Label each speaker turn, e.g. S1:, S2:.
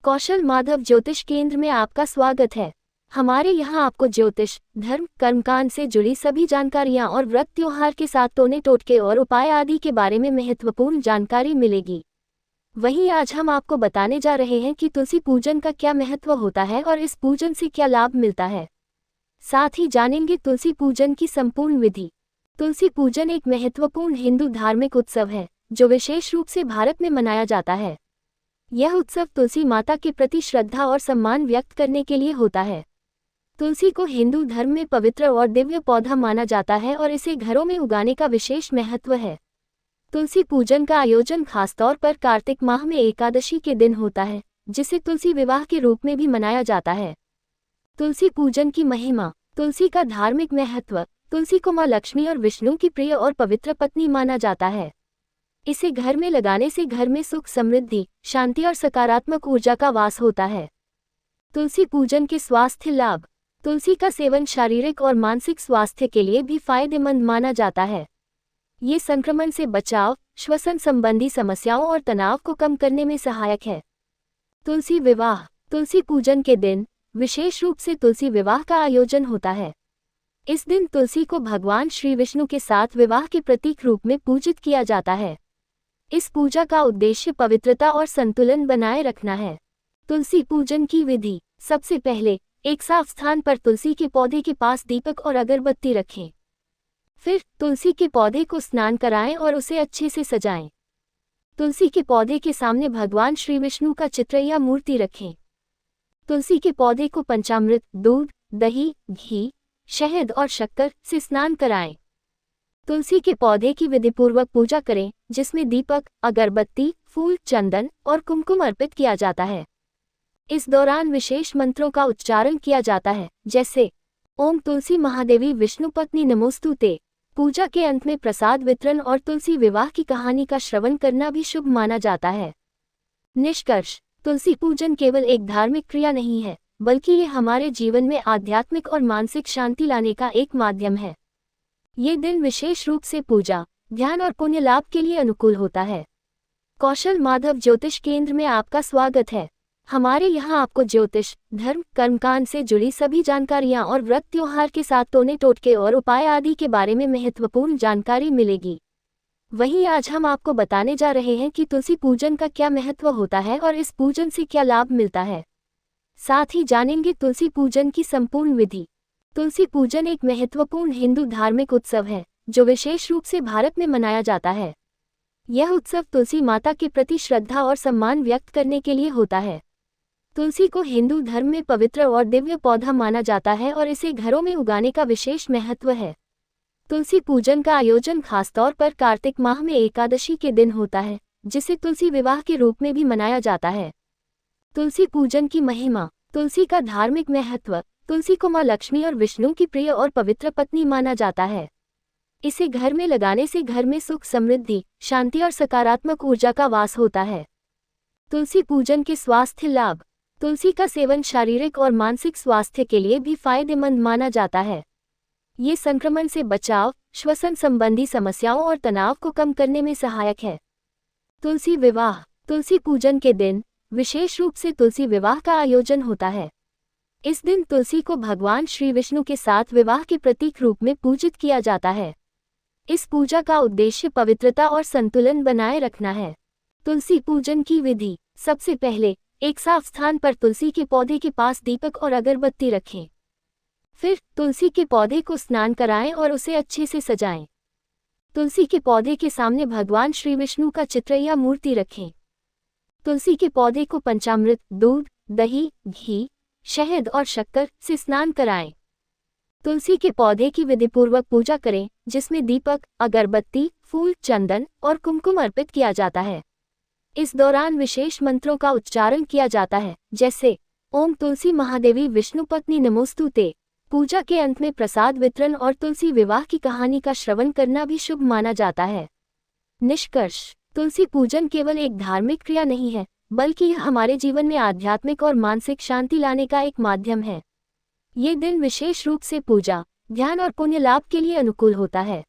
S1: कौशल माधव ज्योतिष केंद्र में आपका स्वागत है। हमारे यहाँ आपको ज्योतिष, धर्म, कर्मकांड से जुड़ी सभी जानकारियाँ और व्रत त्योहार के साथ टोने टोटके और उपाय आदि के बारे में महत्वपूर्ण जानकारी मिलेगी। वहीं आज हम आपको बताने जा रहे हैं कि तुलसी पूजन का क्या महत्व होता है और इस पूजन से क्या लाभ मिलता है। साथ ही जानेंगे तुलसी पूजन की संपूर्ण विधि। तुलसी पूजन एक महत्वपूर्ण हिंदू धार्मिक उत्सव है जो विशेष रूप से भारत में मनाया जाता है। यह उत्सव तुलसी माता के प्रति श्रद्धा और सम्मान व्यक्त करने के लिए होता है। तुलसी को हिंदू धर्म में पवित्र और दिव्य पौधा माना जाता है और इसे घरों में उगाने का विशेष महत्व है। तुलसी पूजन का आयोजन खासतौर पर कार्तिक माह में एकादशी के दिन होता है, जिसे तुलसी विवाह के रूप में भी मनाया जाता है। तुलसी पूजन की महिमा। तुलसी का धार्मिक महत्व। तुलसी को माँ लक्ष्मी और विष्णु की प्रिय और पवित्र पत्नी माना जाता है। इसे घर में लगाने से घर में सुख, समृद्धि, शांति और सकारात्मक ऊर्जा का वास होता है। तुलसी पूजन के स्वास्थ्य लाभ। तुलसी का सेवन शारीरिक और मानसिक स्वास्थ्य के लिए भी फायदेमंद माना जाता है। ये संक्रमण से बचाव, श्वसन संबंधी समस्याओं और तनाव को कम करने में सहायक है। तुलसी विवाह। तुलसी पूजन के दिन विशेष रूप से तुलसी विवाह का आयोजन होता है। इस दिन तुलसी को भगवान श्री विष्णु के साथ विवाह के प्रतीक रूप में पूजित किया जाता है। इस पूजा का उद्देश्य पवित्रता और संतुलन बनाए रखना है। तुलसी पूजन की विधि। सबसे पहले एक साफ स्थान पर तुलसी के पौधे के पास दीपक और अगरबत्ती रखें। फिर तुलसी के पौधे को स्नान कराएं और उसे अच्छे से सजाएं। तुलसी के पौधे के सामने भगवान श्री विष्णु का चित्र या मूर्ति रखें। तुलसी के पौधे को पंचामृत, दूध, दही, घी, शहद और शक्कर से स्नान कराएं। तुलसी के पौधे की विधिपूर्वक पूजा करें, जिसमें दीपक, अगरबत्ती, फूल, चंदन और कुमकुम अर्पित किया जाता है। इस दौरान विशेष मंत्रों का उच्चारण किया जाता है, जैसे ओम तुलसी महादेवी विष्णु पत्नी नमोस्तुते। पूजा के अंत में प्रसाद वितरण और तुलसी विवाह की कहानी का श्रवण करना भी शुभ माना जाता है। निष्कर्ष। तुलसी पूजन केवल एक धार्मिक क्रिया नहीं है, बल्कि ये हमारे जीवन में आध्यात्मिक और मानसिक शांति लाने का एक माध्यम है। ये दिन विशेष रूप से पूजा, ध्यान और पुण्य लाभ के लिए अनुकूल होता है। कौशल माधव ज्योतिष केंद्र में आपका स्वागत है। हमारे यहाँ आपको ज्योतिष, धर्म, कर्मकांड से जुड़ी सभी जानकारियाँ और व्रत त्योहार के साथ टोने टोटके और उपाय आदि के बारे में महत्वपूर्ण जानकारी मिलेगी। वहीं आज हम आपको बताने जा रहे हैं कि तुलसी पूजन का क्या महत्व होता है और इस पूजन से क्या लाभ मिलता है। साथ ही जानेंगे तुलसी पूजन की संपूर्ण विधि। तुलसी पूजन एक महत्वपूर्ण हिंदू धार्मिक उत्सव है जो विशेष रूप से भारत में मनाया जाता है। यह उत्सव तुलसी माता के प्रति श्रद्धा और सम्मान व्यक्त करने के लिए होता है। तुलसी को हिंदू धर्म में पवित्र और दिव्य पौधा माना जाता है और इसे घरों में उगाने का विशेष महत्व है। तुलसी पूजन का आयोजन खासतौर पर कार्तिक माह में एकादशी के दिन होता है, जिसे तुलसी विवाह के रूप में भी मनाया जाता है। तुलसी पूजन की महिमा। तुलसी का धार्मिक महत्व। तुलसी को माँ लक्ष्मी और विष्णु की प्रिय और पवित्र पत्नी माना जाता है। इसे घर में लगाने से घर में सुख, समृद्धि, शांति और सकारात्मक ऊर्जा का वास होता है। तुलसी पूजन के स्वास्थ्य लाभ। तुलसी का सेवन शारीरिक और मानसिक स्वास्थ्य के लिए भी फायदेमंद माना जाता है। ये संक्रमण से बचाव, श्वसन संबंधी समस्याओं और तनाव को कम करने में सहायक है। तुलसी विवाह। तुलसी पूजन के दिन विशेष रूप से तुलसी विवाह का आयोजन होता है। इस दिन तुलसी को भगवान श्री विष्णु के साथ विवाह के प्रतीक रूप में पूजित किया जाता है। इस पूजा का उद्देश्य पवित्रता और संतुलन बनाए रखना है। तुलसी पूजन की विधि। सबसे पहले एक साफ स्थान पर तुलसी के पौधे के पास दीपक और अगरबत्ती रखें। फिर तुलसी के पौधे को स्नान कराएं और उसे अच्छे से सजाएं। तुलसी के पौधे के सामने भगवान श्री विष्णु का चित्र या मूर्ति रखें। तुलसी के पौधे को पंचामृत, दूध, दही, घी, शहद और शक्कर से स्नान कराएं। तुलसी के पौधे की विधिपूर्वक पूजा करें, जिसमें दीपक, अगरबत्ती, फूल, चंदन और कुमकुम अर्पित किया जाता है। इस दौरान विशेष मंत्रों का उच्चारण किया जाता है, जैसे ओम तुलसी महादेवी विष्णु पत्नी नमोस्तुते। पूजा के अंत में प्रसाद वितरण और तुलसी विवाह की कहानी का श्रवण करना भी शुभ माना जाता है। निष्कर्ष। तुलसी पूजन केवल एक धार्मिक क्रिया नहीं है, बल्कि यह हमारे जीवन में आध्यात्मिक और मानसिक शांति लाने का एक माध्यम है। ये दिन विशेष रूप से पूजा, ध्यान और पुण्य लाभ के लिए अनुकूल होता है।